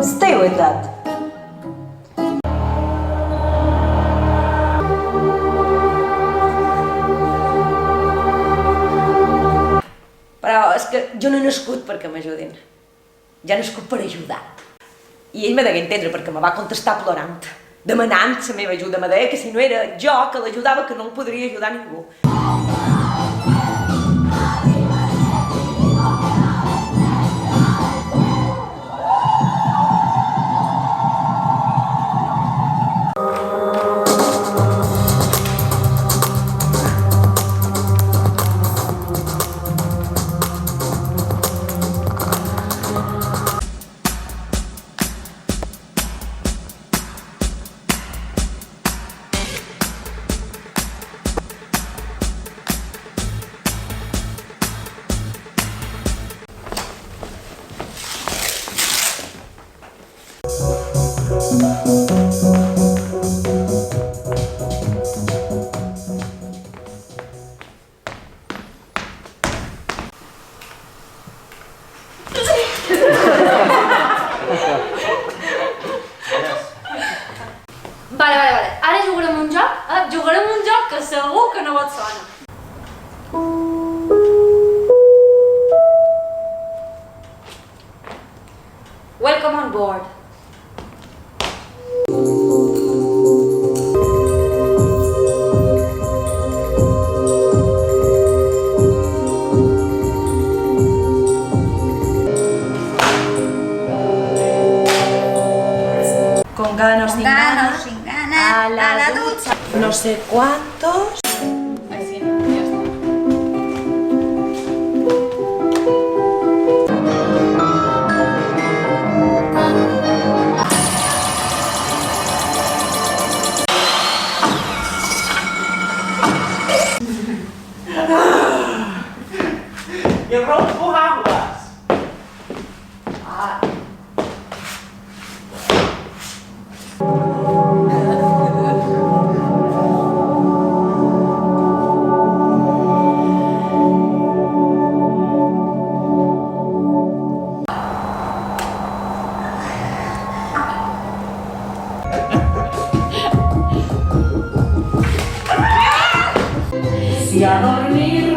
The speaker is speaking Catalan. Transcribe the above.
Stay with that. Però és que jo no he nascut perquè m'ajudin. Ja he nascut per ajudar. I ell me degué entendre perquè me va contestar plorant, demanant la meva ajuda. Me deia que si no era jo que l'ajudava que no em podria ajudar ningú. Vale. Ara jugarem un joc? Jugarem un joc que segur que no et sona. Welcome on board. Con ganas, sin ganas, a la ducha. no sé cuántos. Així, ja està. ¡Que rompo aguas! Y a dormir